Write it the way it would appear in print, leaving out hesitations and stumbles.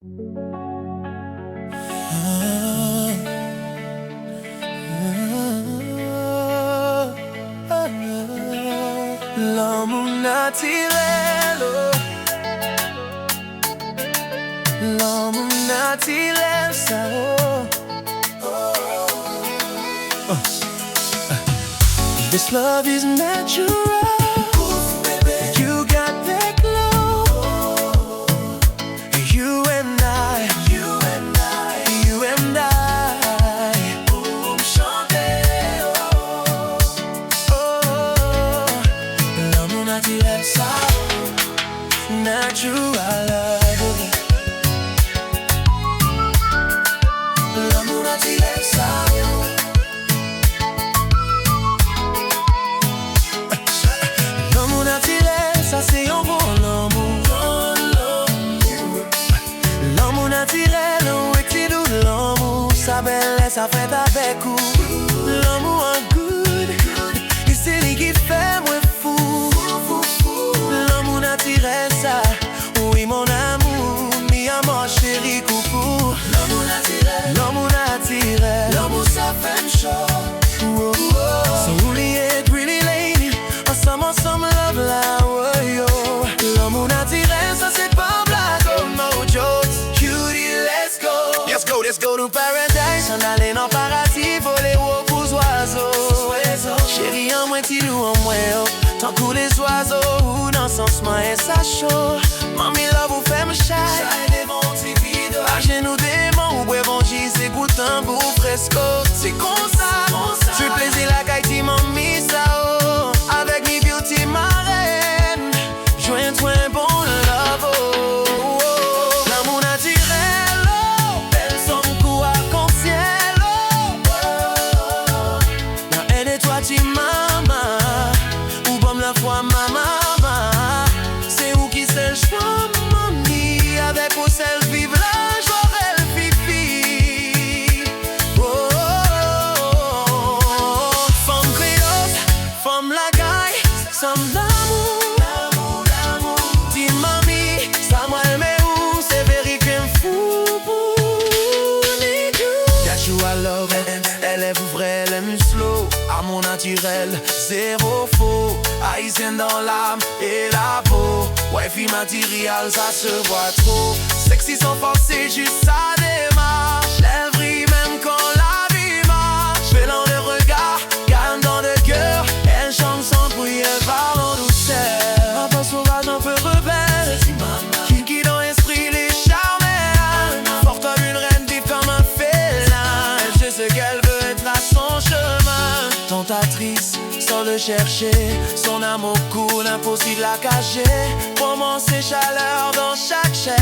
L'amor naturel, l'amor naturel, ça This love is natural. You got that glow. You and I, you and I, you and I. Chanter, l'amour naturel, ça, natural. L'amour naturel, ça. L'amour naturel, ça c'est un bon l'amour. L'amour naturel, oui c'est doux l'amour. Ça belle, ça fait avec vous. L'amour en good, et c'est lui qui fait moi fou. L'amour naturel, ça, oui mon amour, mi amour chéri coucou. L'amour naturel, l'amour naturel, l'amour ça fait une chose. So only it really lady, some love la yo. L'amour naturel, ça c'est pas blague, oh no jokes. Cutie, let's go to paradise. On allait dans paradis, voler haut pour oiseaux. Chérie, en moins ti nous en moins haut. Tant que les oiseaux, ou dans son sens et ça chaud. Mami love vous fait me shy. À genoux démons, ou évangile, c'est pour le tambour fresco. C'est comme ça, tu plaisir la caille, mami ça oh. Avec mi beauty ma reine, joins-toi un bon love oh. L'amour naturel oh, belle son coup à ciel oh. Now elle et toi tu mama, ou bon la foi mama. C'est où qui c'est le choix mami, avec vous seul vive la joie elle fifi oh. Femme créole, femme la gaille, some l'amour, dis mami, ça moi elle met où, c'est very qu'un fou pour les deux. That you I love, elle est vraie, elle aime slow. Amour naturel, zéro faux. Haïtienne dans l'âme et la peau. Ouais, fille matérielle, ça se voit trop. Sexy sans forcer, juste sa démarche. Elle brille même quand la vie marche. Fais dans le regard, calme dans le cœur. Elle chante sans bruit, elle parle en douceur. Un peu sauvage, un peu rebelle. Qui dans l'esprit les charmel. Porte une reine vive comme un félin. Je sais qu'elle veut être à son chemin. Tentatrice, sans le chercher. Son amour cool, impossible à cacher. Romance et chaleur dans chaque chair.